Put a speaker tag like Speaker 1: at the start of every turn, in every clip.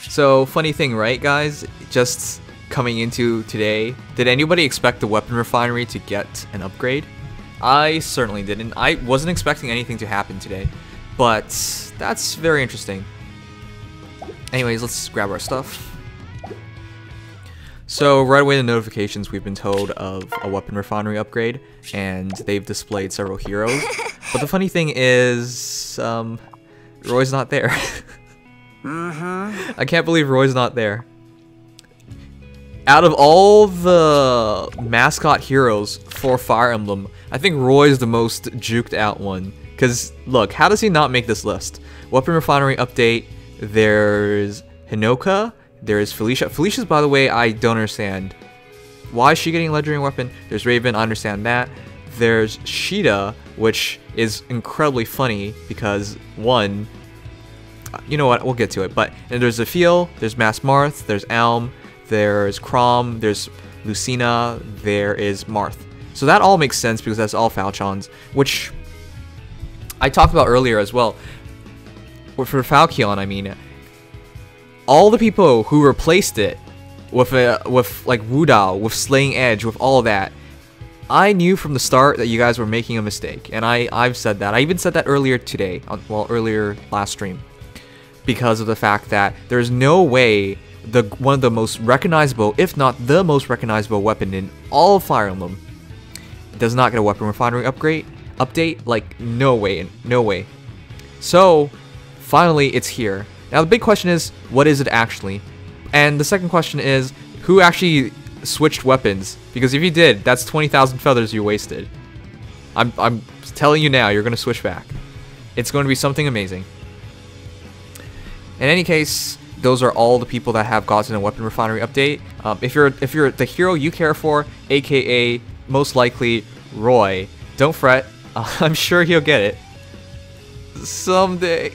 Speaker 1: So, funny thing, right, guys? Just coming into today, did anybody expect the Weapon Refinery to get an upgrade? I certainly didn't. I wasn't expecting anything to happen today, but that's very interesting. Anyways, let's grab our stuff. So right away, the notifications, we've been told of a Weapon Refinery upgrade, and they've displayed several heroes. But the funny thing is, Roy's not there. I can't believe Roy's not there. Out of all the mascot heroes for Fire Emblem, I think Roy's the most juked out one. Because, look, how does he not make this list? Weapon Refinery update, there's Hinoka, there's Felicia. Felicia's, by the way, I don't understand. Why is she getting a legendary weapon? There's Raven, I understand that. There's Caeda, which is incredibly funny because, one, you know what, we'll get to it. But and there's Zephiel, there's Masked Marth, there's Elm, there's Chrom, there's Lucina, there is Marth. So that all makes sense because that's all Falchions, which I talked about earlier as well. For Falchion, I mean, all the people who replaced it with like Wudao, with Slaying Edge, with all of that, I knew from the start that you guys were making a mistake, and I've said that. I even said that earlier today, earlier last stream, because of the fact that there's no way one of the most recognizable, if not the most recognizable weapon in all of Fire Emblem does not get a Weapon Refinery update. Like, no way, no way. So finally, it's here. Now the big question is, what is it actually? And the second question is, who actually switched weapons? Because if you did, that's 20,000 feathers you wasted. I'm telling you now, you're gonna switch back. It's going to be something amazing. In any case, those are all the people that have gotten a Weapon Refinery update. If you're the hero you care for, aka most likely Roy, don't fret. I'm sure he'll get it someday.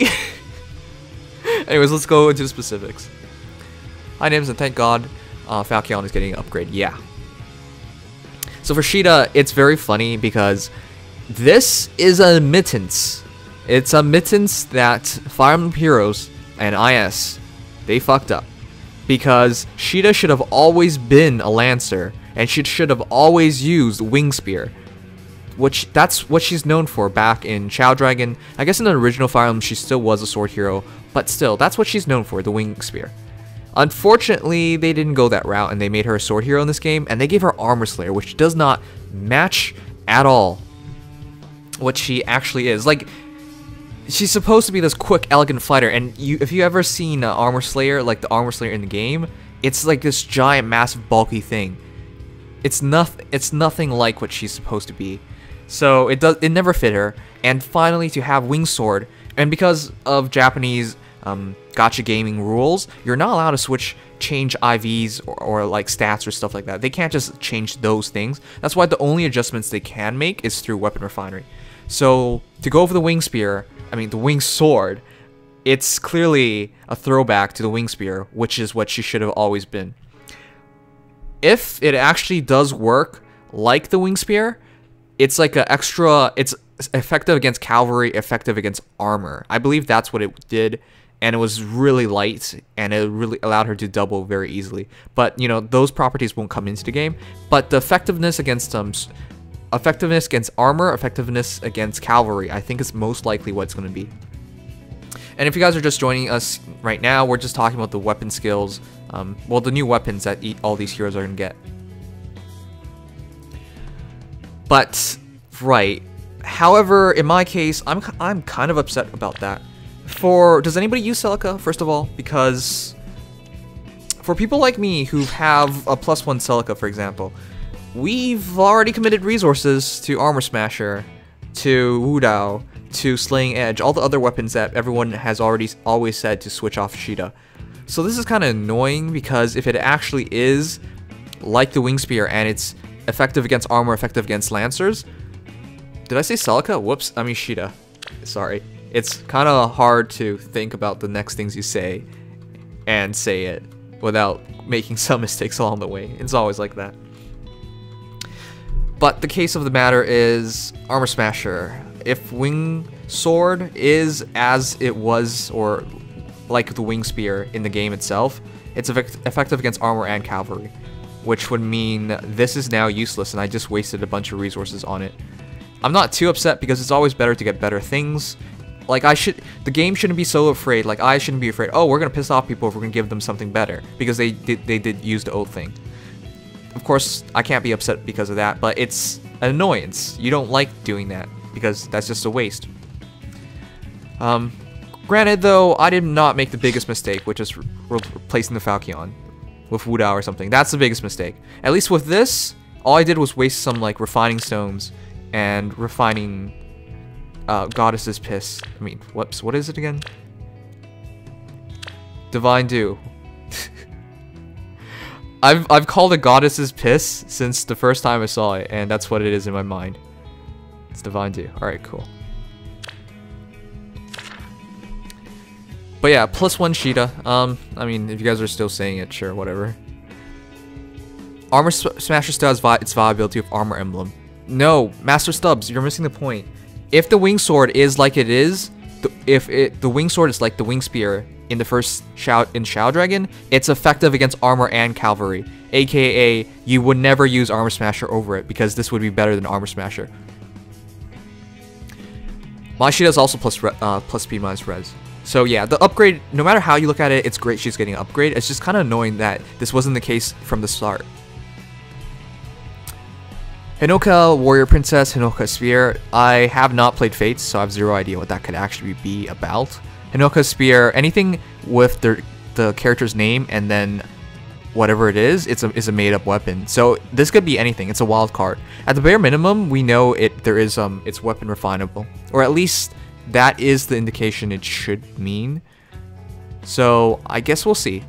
Speaker 1: Anyways, let's go into the specifics. Hi, names, and thank God, Falchion is getting an upgrade. Yeah. So for Caeda, it's very funny because this is a admittance. It's a admittance that Fire Emblem Heroes and IS, they fucked up. Because Caeda should have always been a Lancer, and she should have always used Wing Spear. Which, that's what she's known for back in Chao Dragon. I guess in the original Fire Emblem she still was a sword hero, but still, that's what she's known for, the Wing Spear. Unfortunately, they didn't go that route and they made her a sword hero in this game, and they gave her Armor Slayer, which does not match at all what she actually is. Like, she's supposed to be this quick, elegant fighter, and if you ever seen Armor Slayer, like the Armor Slayer in the game, it's like this giant, massive, bulky thing. It's nothing like what she's supposed to be. So it never fit her. And finally, to have Wing Sword, and because of Japanese gacha gaming rules, you're not allowed to change IVs or like stats or stuff like that. They can't just change those things. That's why the only adjustments they can make is through Weapon Refinery. So to go for the Wing Spear, I mean the Wing Sword, it's clearly a throwback to the Wing Spear, which is what she should have always been. If it actually does work like the Wing Spear, it's like an extra, it's effective against cavalry, effective against armor. I believe that's what it did, and it was really light, and it really allowed her to double very easily. But, you know, those properties won't come into the game. But the effectiveness against armor, effectiveness against cavalry, I think is most likely what it's going to be. And if you guys are just joining us right now, we're just talking about the weapon skills, well, the new weapons that all these heroes are going to get. But, right, however, in my case, I'm kind of upset about that. Does anybody use Celica, first of all? Because for people like me who have a +1 Celica, for example, we've already committed resources to Armor Smasher, to Wudao, to Slaying Edge, all the other weapons that everyone has always said to switch off Caeda. So this is kind of annoying because if it actually is like the Wing Spear and it's effective against armor, effective against Lancers. Did I say Celica? Whoops, I mean Caeda. Sorry. It's kind of hard to think about the next things you say and say it without making some mistakes along the way. It's always like that. But the case of the matter is Armor Smasher. If Wing Sword is as it was, or like the wing spear in the game itself, it's effective against armor and cavalry, which would mean this is now useless and I just wasted a bunch of resources on it. I'm not too upset because it's always better to get better things. Like the game shouldn't be so afraid, like I shouldn't be afraid, oh, we're gonna piss off people if we're gonna give them something better, because they did use the old thing. Of course, I can't be upset because of that, but it's an annoyance. You don't like doing that, because that's just a waste. Granted though, I did not make the biggest mistake, which is replacing the Falchion with Wudao or something. That's the biggest mistake. At least with this, all I did was waste some like refining stones and refining Goddess's Piss. I mean, whoops, what is it again? Divine Dew. I've called it Goddess's Piss since the first time I saw it, and that's what it is in my mind. It's Divine Dew. Alright, cool. But yeah, +1 Caeda. I mean, if you guys are still saying it, sure, whatever. Armor Smasher still has its viability of Armor Emblem. No, Master Stubbs, you're missing the point. If the wing sword is like it is, the wing sword is like the wing spear in the first Shadow Dragon, it's effective against armor and cavalry. AKA, you would never use Armor Smasher over it because this would be better than Armor Smasher. My Caeda is also plus speed minus res. So yeah, the upgrade, no matter how you look at it, it's great she's getting an upgrade. It's just kind of annoying that this wasn't the case from the start. Hinoka, Warrior Princess, Hinoka Spear. I have not played Fates, so I have zero idea what that could actually be about. Hinoka Spear, anything with the character's name and then whatever it is, it's a made-up weapon. So this could be anything. It's a wild card. At the bare minimum, we know it's weapon refinable, or at least that is the indication it should mean. So I guess we'll see.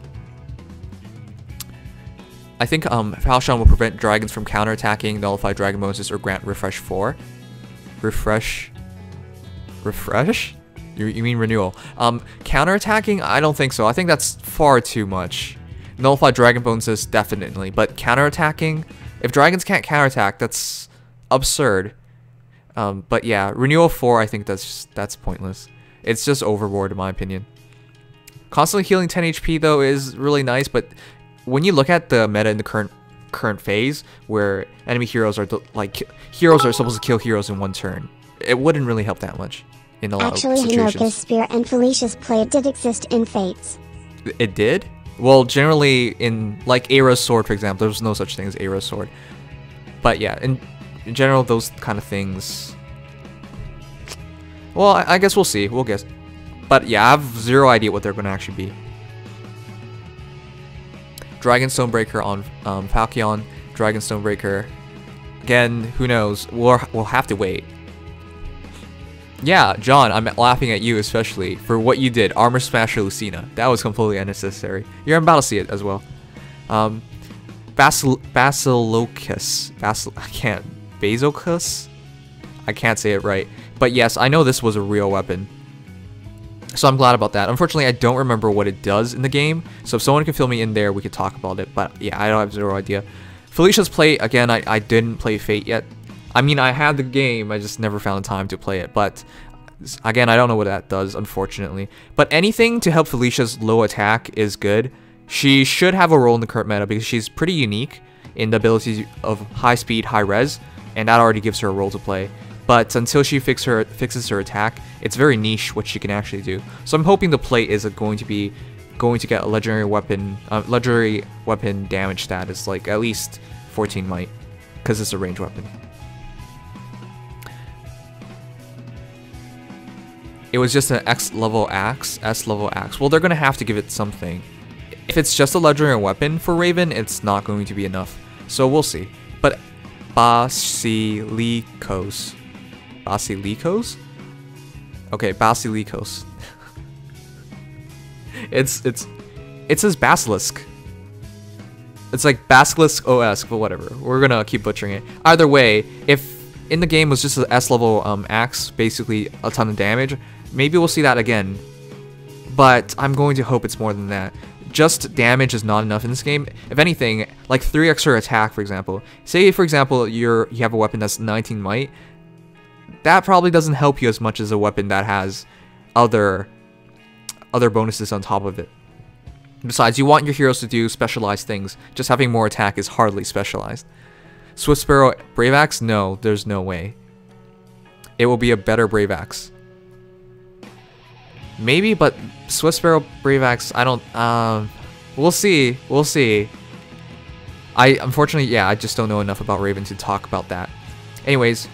Speaker 1: I think Falchion will prevent dragons from counterattacking, nullify dragon bonuses, or grant refresh 4. Refresh? You mean renewal? Counterattacking? I don't think so. I think that's far too much. Nullify dragon bonuses, definitely. But counterattacking? If dragons can't counterattack, that's absurd. But yeah, renewal 4, I think that's pointless. It's just overboard in my opinion. Constantly healing 10 HP though is really nice, but when you look at the meta in the current phase, where enemy heroes are heroes are supposed to kill heroes in one turn, it wouldn't really help that much in a lot of situations.
Speaker 2: Hinoka's Spear and Felicia's Play did exist in Fates.
Speaker 1: It did? Well, generally in like Aira's Sword, for example, there was no such thing as Aira's Sword. But yeah, in general, those kind of things. Well, I guess we'll see. We'll guess. But yeah, I have zero idea what they're going to actually be. Dragon Stonebreaker on Falchion, Dragon Stonebreaker. Again, who knows? We'll have to wait. Yeah, John, I'm laughing at you especially for what you did. Armor Smasher Lucina. That was completely unnecessary. You're about to see it as well. Basilikos. Basilikos? I can't say it right. But yes, I know this was a real weapon. So I'm glad about that. Unfortunately, I don't remember what it does in the game. So if someone can fill me in there, we could talk about it. But yeah, I don't have zero idea. Felicia's Play, again, I didn't play Fate yet. I mean, I had the game, I just never found time to play it. But again, I don't know what that does, unfortunately. But anything to help Felicia's low attack is good. She should have a role in the current meta because she's pretty unique in the abilities of high speed, high res. And that already gives her a role to play. But until she fixes her attack, it's very niche what she can actually do. So I'm hoping the play is going to get a legendary weapon damage status, like at least 14 might, because it's a ranged weapon. It was just an S level axe. Well, they're gonna have to give it something. If it's just a legendary weapon for Raven, it's not going to be enough. So we'll see. But Basilikos. Okay, Basilikos. it says Basilisk. It's like Basilisk OS, but whatever. We're gonna keep butchering it. Either way, if in the game was just an S level axe, basically a ton of damage, maybe we'll see that again. But I'm going to hope it's more than that. Just damage is not enough in this game. If anything, like 3 extra attack, for example. Say, for example, you have a weapon that's 19 might. That probably doesn't help you as much as a weapon that has other other bonuses on top of it. Besides, you want your heroes to do specialized things. Just having more attack is hardly specialized. Swift Sparrow Brave Axe? No, there's no way. It will be a better Brave Axe. Maybe, but Swift Sparrow Brave Axe, I don't, we'll see. We'll see. Unfortunately, yeah, I just don't know enough about Raven to talk about that. Anyways,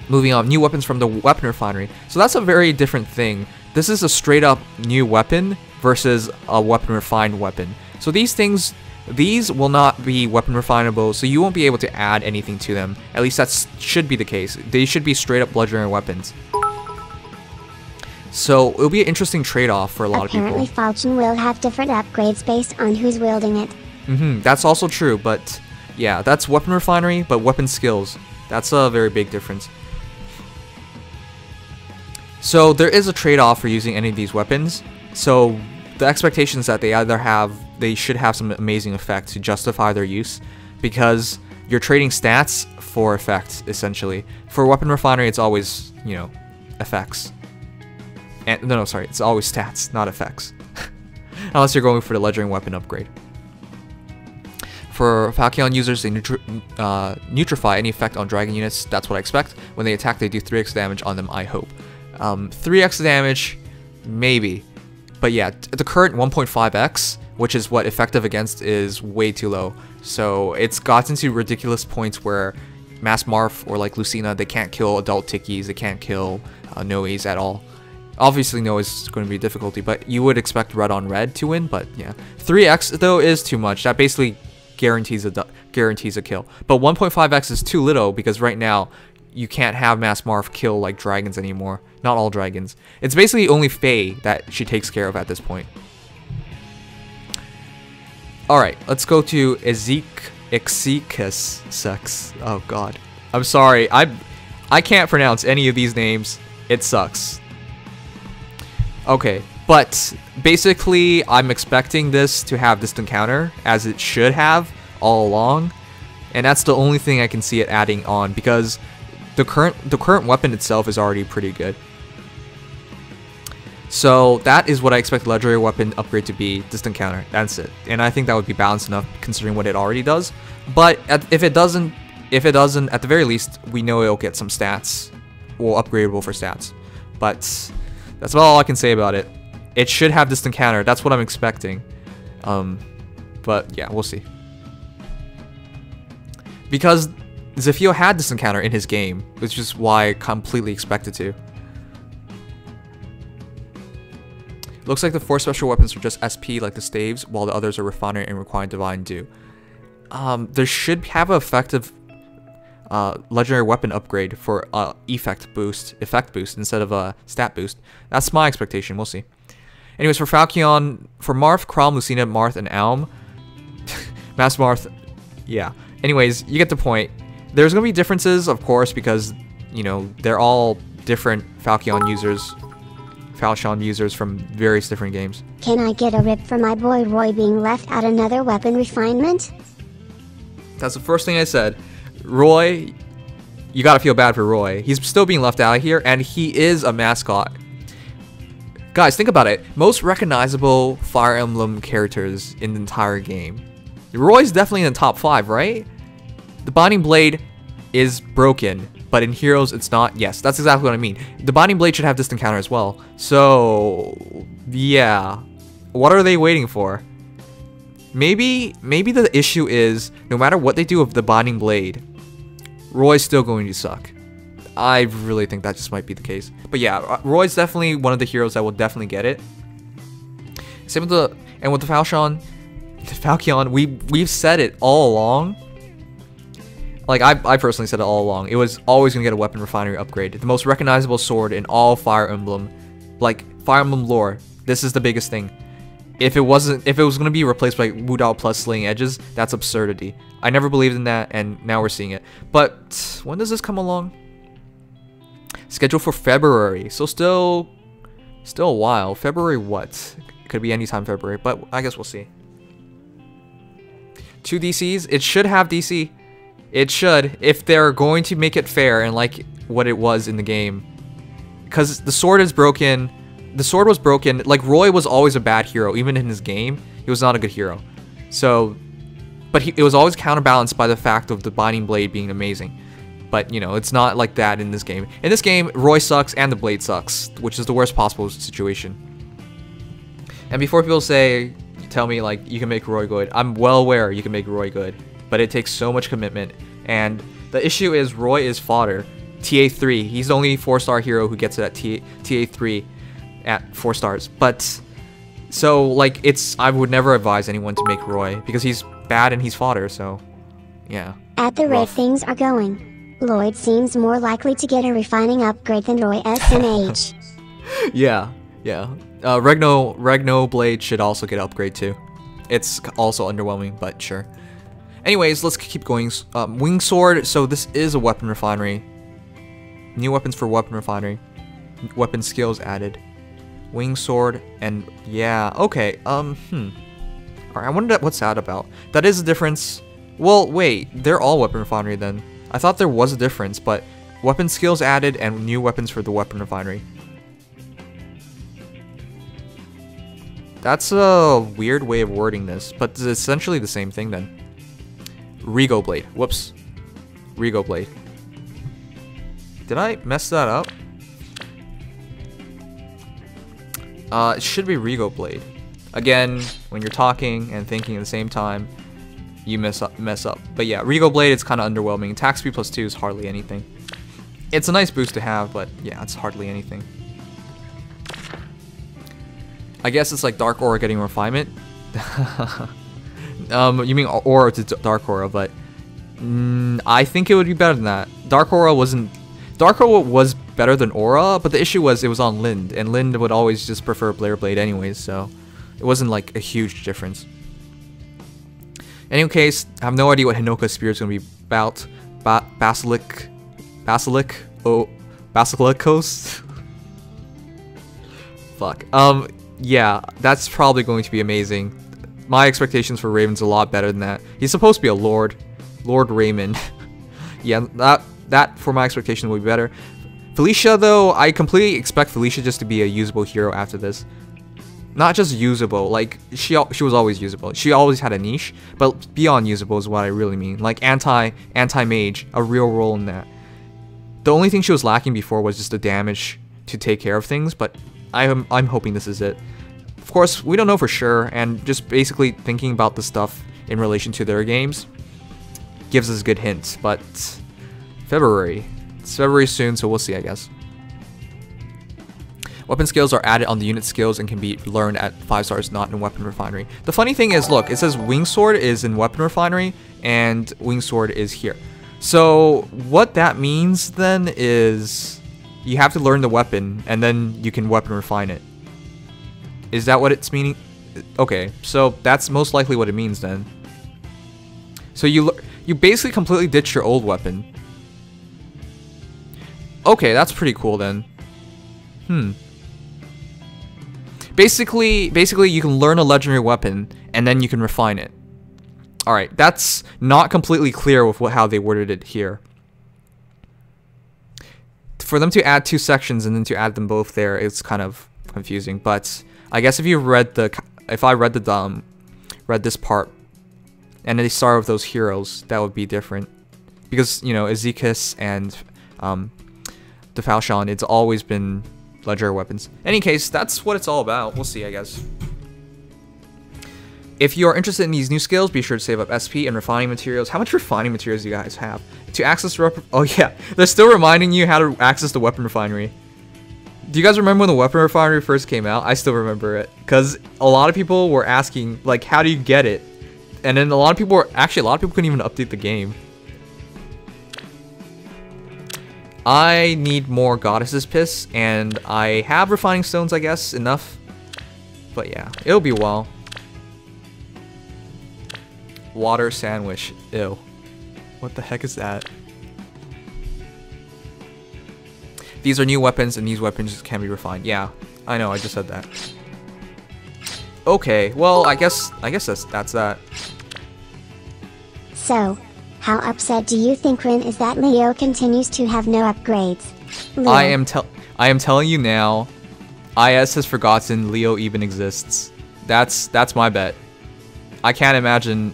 Speaker 1: moving on. New weapons from the Weapon Refinery. So that's a very different thing. This is a straight up new weapon versus a weapon refined weapon. So these things, these will not be weapon refinable, so you won't be able to add anything to them. At least that should be the case. They should be straight up bludgeoning weapons. So it'll be an interesting trade-off for a lot of people.
Speaker 2: Apparently Falchion will have different upgrades based on who's wielding it.
Speaker 1: That's also true, but yeah, that's weapon refinery, but weapon skills. That's a very big difference. So there is a trade-off for using any of these weapons. So the expectation is that they should have some amazing effect to justify their use, because you're trading stats for effects, essentially. For weapon refinery, it's always, you know, effects. And no, sorry, it's always stats, not effects. Unless you're going for the Ledgering Weapon upgrade. For Falchion users, they neutrify any effect on dragon units. That's what I expect. When they attack, they do 3x damage on them, I hope. 3x damage, maybe. But yeah, the current 1.5x, which is what effective against, is way too low. So it's gotten to ridiculous points where Masked Marth or like Lucina, they can't kill adult Tikis, they can't kill Noes at all. Obviously, Noe is going to be a difficulty, but you would expect red on red to win. But yeah, 3x though is too much. That basically guarantees a kill. But 1.5x is too little, because right now you can't have Masked Marth kill like dragons anymore. Not all dragons. It's basically only Fae that she takes care of at this point. Alright, let's go to Exekus Sex. Oh god. I'm sorry. I can't pronounce any of these names. It sucks. Okay, but basically I'm expecting this to have distant counter, as it should have all along. And that's the only thing I can see it adding on, because the current weapon itself is already pretty good. So that is what I expect the legendary weapon upgrade to be, distant counter. That's it. And I think that would be balanced enough considering what it already does. But if it doesn't, at the very least, we know it'll get some stats, or upgradable for stats. But that's about all I can say about it. It should have distant counter. That's what I'm expecting. But yeah, we'll see. Because Zephiel had distant counter in his game, which is why I completely expected to. Looks like the 4 special weapons are just SP like the Staves, while the others are Refinery and Require Divine Do. There should have an effective legendary weapon upgrade for effect boost instead of a stat boost. That's my expectation. We'll see. Anyways, for Falchion, for Marth, Chrom, Lucina, Marth, and Alm, Masked Marth, yeah. Anyways, you get the point. There's gonna be differences, of course, because you know they're all different Falchion users from various different games.
Speaker 2: Can I get a rip for my boy Roy being left out another weapon refinement?
Speaker 1: That's the first thing I said. Roy, you gotta feel bad for Roy. He's still being left out here, and he is a mascot. Guys, think about it. Most recognizable Fire Emblem characters in the entire game. Roy's definitely in the top 5, right? The Binding Blade is broken, but in Heroes it's not. Yes, that's exactly what I mean. The Binding Blade should have distant counter as well. So, yeah. What are they waiting for? Maybe the issue is, no matter what they do with the Binding Blade, Roy's still going to suck. I really think that just might be the case. But yeah, Roy's definitely one of the heroes that will definitely get it. Same with the Falchion, we've said it all along. Like I personally said it all along. It was always gonna get a weapon refinery upgrade. The most recognizable sword in all Fire Emblem, like Fire Emblem lore. This is the biggest thing. If it was gonna be replaced by Wudao plus Slaying Edges, that's absurdity. I never believed in that, and now we're seeing it. But when does this come along? Scheduled for February, so still a while. February what? Could be anytime February, but I guess we'll see. 2 DCs. It should have DC. It should, if they're going to make it fair and like what it was in the game. Because the sword is broken, the sword was broken. Like, Roy was always a bad hero. Even in his game, he was not a good hero. So, but it was always counterbalanced by the fact of the Binding Blade being amazing. But, you know, it's not like that in this game. In this game, Roy sucks and the blade sucks, which is the worst possible situation. And before people tell me, like, you can make Roy good, I'm well aware you can make Roy good. But it takes so much commitment. And the issue is Roy is fodder. TA3. He's the only 4-star hero who gets it at TA3 at 4 stars. But, so, like, I would never advise anyone to make Roy because he's bad and he's fodder, so, yeah.
Speaker 2: At the rate things are going, Lloyd seems more likely to get a refining upgrade than Roy SMH.
Speaker 1: Yeah. Regno Blade should also get upgrade too. It's also underwhelming, but sure. Anyways, let's keep going. Wing Sword, so this is a Weapon Refinery. New weapons for Weapon Refinery. Weapon skills added. Wing Sword, and yeah, okay, Alright, I wonder what's that about. That is a difference. Well, wait, they're all Weapon Refinery then. I thought there was a difference, but weapon skills added and new weapons for the Weapon Refinery. That's a weird way of wording this, but it's essentially the same thing then. Rego Blade. Whoops. Rego Blade. Did I mess that up? It should be Rego Blade. Again, when you're talking and thinking at the same time, you mess up. But yeah, Rego Blade, it's kind of underwhelming. Attack speed +2 is hardly anything. It's a nice boost to have, but yeah, it's hardly anything. I guess it's like Dark Aura getting refinement. You mean Aura to Dark Aura, but I think it would be better than that. Dark Aura was better than Aura, but the issue was it was on Lind, and Lind would always just prefer Blair Blade anyways, so it wasn't like a huge difference. In any case, I have no idea what Hinoka's Spear is going to be about. Basilikos? Fuck. Yeah, that's probably going to be amazing. My expectations for Raven's a lot better than that. He's supposed to be a Lord Raymond. Yeah, that for my expectation will be better. Felicia, though, I completely expect Felicia just to be a usable hero after this. Not just usable, like, she was always usable. She always had a niche, but beyond usable is what I really mean. Like, anti-mage, a real role in that. The only thing she was lacking before was just the damage to take care of things, but I'm hoping this is it. Of course, we don't know for sure, and just basically thinking about the stuff in relation to their games gives us good hints, but February. It's February soon, so we'll see, I guess. Weapon skills are added on the unit skills and can be learned at 5 stars, not in Weapon Refinery. The funny thing is, look, it says Wing Sword is in Weapon Refinery, and Wing Sword is here. So, what that means then is you have to learn the weapon, and then you can weapon refine it. Is that what it's meaning? Okay, so that's most likely what it means then. So you basically completely ditch your old weapon. Okay, that's pretty cool then. Basically you can learn a legendary weapon and then you can refine it. Alright, that's not completely clear with how they worded it here. For them to add 2 sections and then to add them both there, it's kind of confusing, but I guess if I read this part and they start with those heroes, that would be different. Because, you know, Ezekias and the Falchion, it's always been legendary weapons. In any case, that's what it's all about. We'll see, I guess. If you are interested in these new skills, be sure to save up SP and refining materials. How much refining materials do you guys have? To access the oh yeah, they're still reminding you how to access the Weapon Refinery. Do you guys remember when the Weapon Refinery first came out? I still remember it, because a lot of people were asking, like, how do you get it? And then a lot of people couldn't even update the game. I need more Goddess's Piss, and I have refining stones, I guess, enough. But yeah, it'll be a while. Water sandwich. Ew. What the heck is that? These are new weapons, and these weapons can be refined. Yeah, I know, I just said that. Okay, well, I guess that's that.
Speaker 2: So, how upset do you think Rin is that Leo continues to have no upgrades? Leo.
Speaker 1: I am telling you now, IS has forgotten Leo even exists. That's my bet. I can't imagine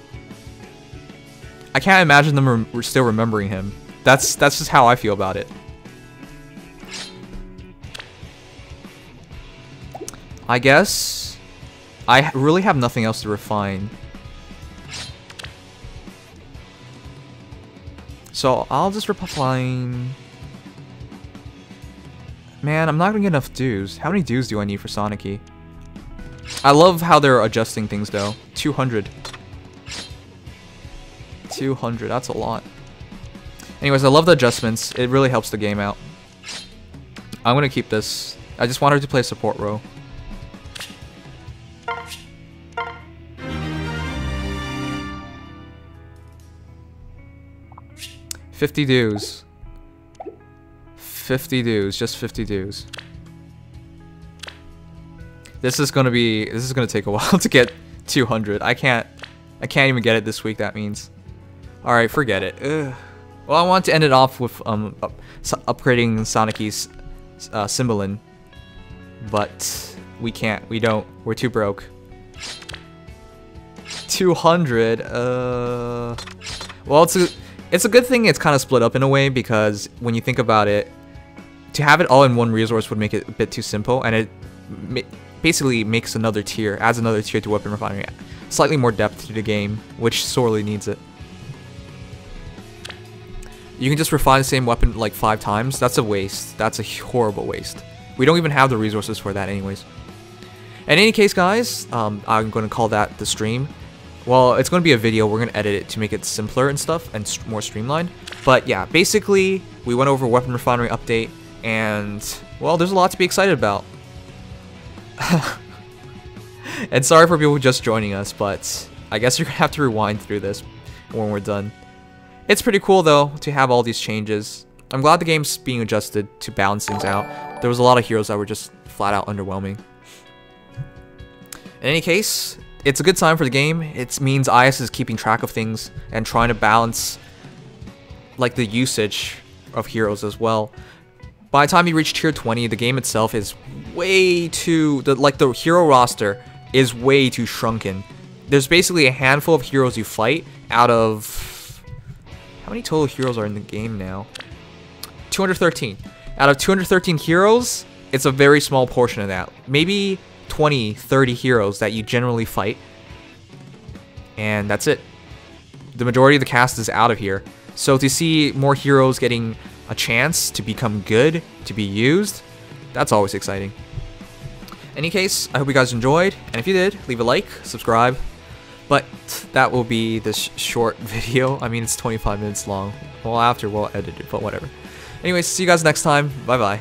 Speaker 1: them still remembering him. That's just how I feel about it. I guess I really have nothing else to refine. So I'll just refine. Man, I'm not gonna get enough dues. How many dues do I need for Sonic Key? I love how they're adjusting things though. 200. 200, that's a lot. Anyways, I love the adjustments. It really helps the game out. I'm gonna keep this. I just want her to play support role. $50 dues. 50 dues, just 50 dues. This is gonna take a while to get 200. I can't even get it this week, that means. Alright, forget it. Ugh. Well, I want to end it off with upgrading Sonic Key's Cymbalin. But we can't, we're too broke. 200, well, it's a good thing it's kind of split up in a way, because when you think about it, to have it all in one resource would make it a bit too simple, and it basically makes another tier, adds another tier to Weapon Refinery. Slightly more depth to the game, which sorely needs it. You can just refine the same weapon like 5 times. That's a waste. That's a horrible waste. We don't even have the resources for that anyways. In any case, guys, I'm going to call that the stream. Well, it's going to be a video. We're going to edit it to make it simpler and stuff and more streamlined. But yeah, basically, we went over Weapon Refinery update, and well, there's a lot to be excited about. And sorry for people just joining us, but I guess you're going to have to rewind through this when we're done. It's pretty cool, though, to have all these changes. I'm glad the game's being adjusted to balance things out. There was a lot of heroes that were just flat out underwhelming. In any case, it's a good sign for the game. It means IS is keeping track of things and trying to balance like the usage of heroes as well. By the time you reach tier 20, the game itself is way too... the hero roster is way too shrunken. There's basically a handful of heroes you fight out of... How many total heroes are in the game now? 213. Out of 213 heroes, it's a very small portion of that. Maybe 20, 30 heroes that you generally fight. And that's it. The majority of the cast is out of here. So to see more heroes getting a chance to become good, to be used, that's always exciting. In any case, I hope you guys enjoyed. And if you did, leave a like, subscribe. But that will be this short video. I mean, it's 25 minutes long. Well, after we'll edit it, but whatever. Anyways, see you guys next time. Bye-bye.